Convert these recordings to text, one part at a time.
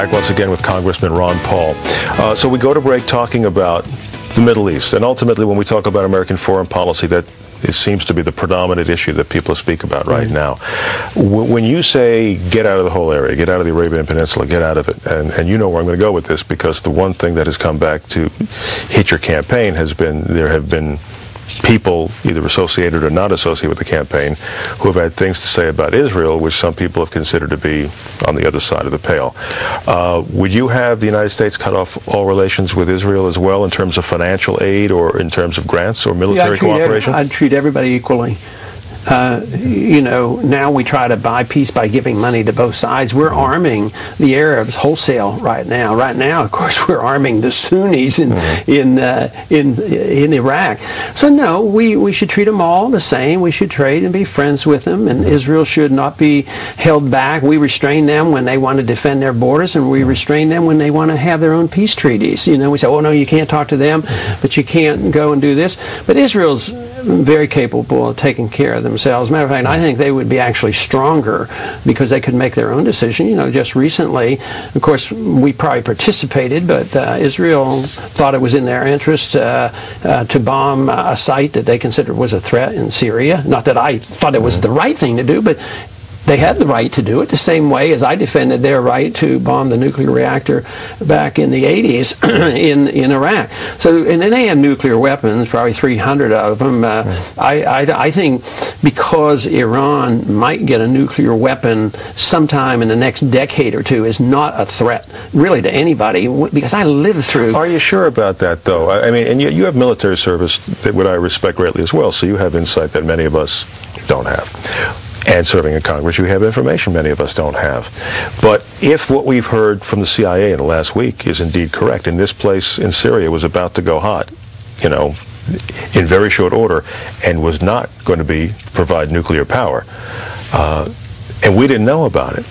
Back once again with Congressman Ron Paul. So we go to break talking about the Middle East, and ultimately when we talk about American foreign policy, that it seems to be the predominant issue that people speak about right now. When you say get out of the whole area, get out of the Arabian Peninsula, get out of it, and you know where I'm going to go with this, because the one thing that has come back to hit your campaign has been there have been people either associated or not associated with the campaign who have had things to say about Israel, which some people have considered to be on the other side of the pale. Would you have the United States cut off all relations with Israel as well in terms of financial aid or in terms of grants or military cooperation? I'd treat everybody equally. You know, now we try to buy peace by giving money to both sides. We're arming the Arabs wholesale right now. Right now, of course, we're arming the Sunnis in Iraq. So no, we should treat them all the same. We should trade and be friends with them. And Israel should not be held back. We restrain them when they want to defend their borders, and we restrain them when they want to have their own peace treaties. You know, we say, oh no, you can't talk to them, but you can't go and do this. But Israel's very capable of taking care of themselves. Matter of fact, I think they would be actually stronger because they could make their own decision. You know, just recently, of course, we probably participated, but Israel thought it was in their interest to bomb a site that they considered was a threat in Syria. Not that I thought it was the right thing to do, but they had the right to do it, the same way as I defended their right to bomb the nuclear reactor back in the 80s in Iraq. So, and then they have nuclear weapons, probably 300 of them. I think because Iran might get a nuclear weapon sometime in the next decade or two is not a threat, really, to anybody, because I lived through... Are you sure about that, though? I mean, and you have military service that I respect greatly as well, so you have insight that many of us don't have. And serving in Congress, you have information many of us don't have. But if what we've heard from the CIA in the last week is indeed correct, and this place in Syria was about to go hot, you know, in very short order, and was not going to provide nuclear power, and we didn't know about it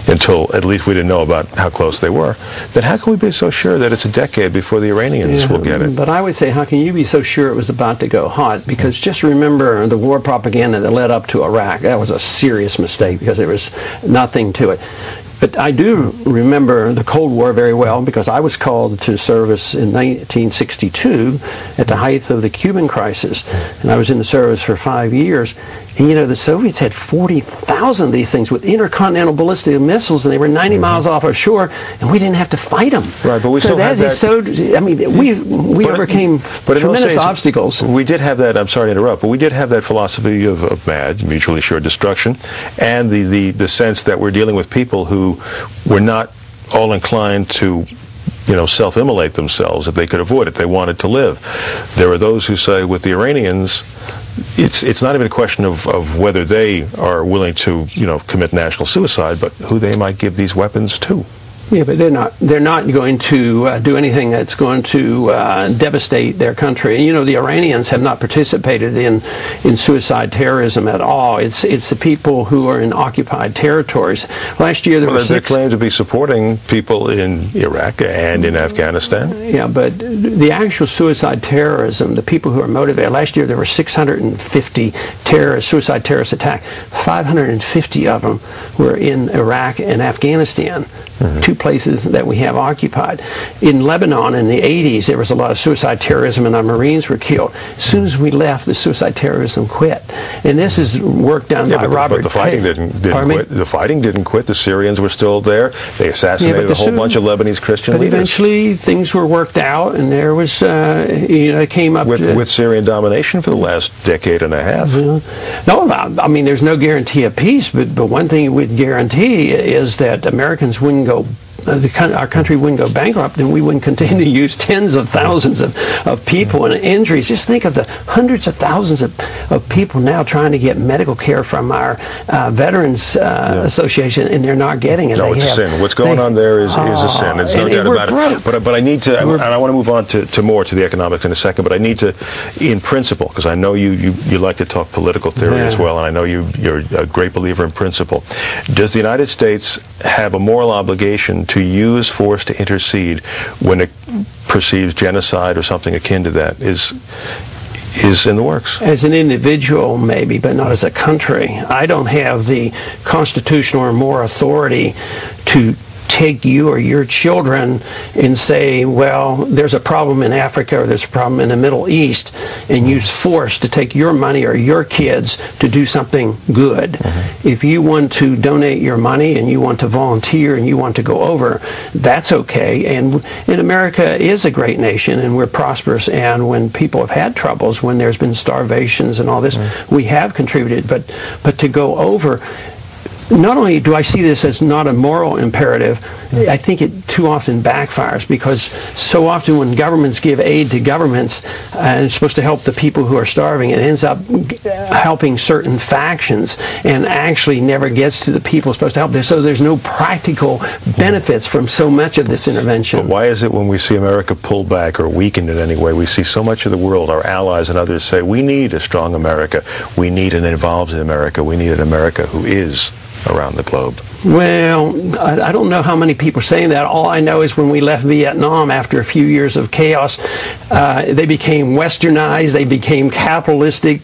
until at least we didn't know about how close they were, then how can we be so sure that it's a decade before the Iranians will get it? But I would say, how can you be so sure it was about to go hot? Because just remember the war propaganda that led up to Iraq. That was a serious mistake because there was nothing to it. But I do remember the Cold War very well because I was called to service in 1962 at the height of the Cuban crisis. And I was in the service for 5 years. And, you know, the Soviets had 40,000 of these things with intercontinental ballistic missiles, and they were 90 miles off our shore, and we didn't have to fight them. Right, but we so still had that. So, I mean, we overcame tremendous obstacles. We did have that, I'm sorry to interrupt, but we did have that philosophy of MAD, mutually assured destruction, and the sense that we're dealing with people who were not all inclined to, you know, self-immolate themselves if they could avoid it. They wanted to live. There are those who say with the Iranians, it's not even a question of whether they are willing to, you know, commit national suicide, but who they might give these weapons to. Yeah, but they're not going to do anything that's going to devastate their country. You know, the Iranians have not participated in suicide terrorism at all. It's the people who are in occupied territories. Last year there were they claim to be supporting people in Iraq and in Afghanistan. Yeah, but the actual suicide terrorism, the people who are motivated, last year there were 650 suicide terrorist attacks. 550 of them were in Iraq and Afghanistan. Two places that we have occupied. In Lebanon in the 80s, there was a lot of suicide terrorism and our Marines were killed. As soon as we left, the suicide terrorism quit. And this is work done by Robert. But the fighting didn't quit. The fighting didn't quit. The Syrians were still there. They assassinated a whole bunch of Lebanese Christian leaders. But eventually things were worked out, and there was, you know, it came up with Syrian domination for the last decade and a half. No, I mean, there's no guarantee of peace, but one thing we would guarantee is that Americans wouldn't go, our country wouldn't go bankrupt, and we wouldn't continue to use tens of thousands of people and injuries. Just think of the hundreds of thousands of people now trying to get medical care from our Veterans Association, and they're not getting it. No, it's a sin. What's going on there is a sin. There's no doubt about it. But I need to, and I want to move on to more to the economics in a second, but I need to, in principle, because I know you like to talk political theory as well, and I know you're a great believer in principle. Does the United States have a moral obligation to use force to intercede when it perceives genocide or something akin to that is in the works? As an individual, maybe, but not as a country. I don't have the constitutional or moral authority to take you or your children and say, well, there's a problem in Africa or there's a problem in the Middle East, and use force to take your money or your kids to do something good. If you want to donate your money and you want to volunteer and you want to go over, that's okay. And America is a great nation, and we're prosperous, and when people have had troubles, when there's been starvations and all this, we have contributed. But to go over, not only do I see this as not a moral imperative, I think it too often backfires, because so often when governments give aid to governments and it's supposed to help the people who are starving, it ends up helping certain factions and actually never gets to the people it's supposed to help. So there's no practical benefits from so much of this intervention. But why is it when we see America pull back or weakened in any way, we see so much of the world, our allies and others, say we need a strong America, we need an involved America, we need an America who is around the globe? Well, I don't know how many people are saying that. All I know is when we left Vietnam after a few years of chaos, they became westernized, they became capitalistic.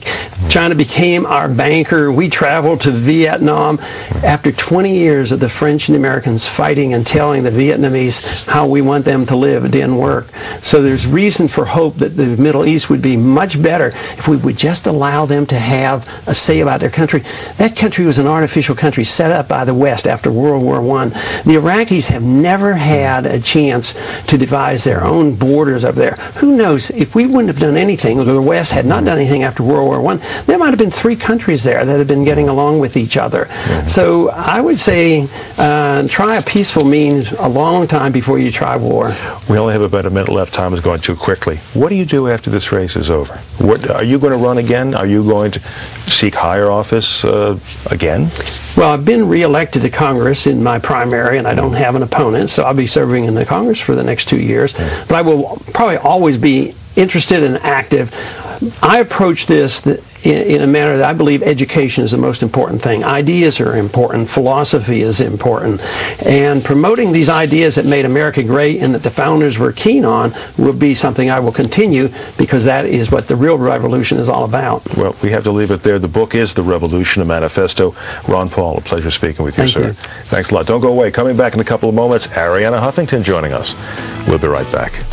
China became our banker. We traveled to Vietnam after 20 years of the French and Americans fighting and telling the Vietnamese how we want them to live. It didn't work. So there's reason for hope that the Middle East would be much better if we would just allow them to have a say about their country. That country was an artificial country set up by the West after World War I. The Iraqis have never had a chance to devise their own borders over there. Who knows, if we wouldn't have done anything, or the West had not done anything after World War I, there might have been 3 countries there that had been getting along with each other. So I would say try a peaceful means a long time before you try war. We only have about a minute left. Time is going too quickly. What do you do after this race is over? What, are you going to run again? Are you going to seek higher office again? Well, I've been re-elected to Congress in my primary, and I don't have an opponent, so I'll be serving in the Congress for the next 2 years. But I will probably always be interested and active. I approach this in a manner that I believe education is the most important thing. Ideas are important. Philosophy is important. And promoting these ideas that made America great and that the founders were keen on will be something I will continue, because that is what the real revolution is all about. Well, we have to leave it there. The book is The Revolution, a manifesto. Ron Paul, a pleasure speaking with you, sir. Thanks a lot. Don't go away. Coming back in a couple of moments, Arianna Huffington joining us. We'll be right back.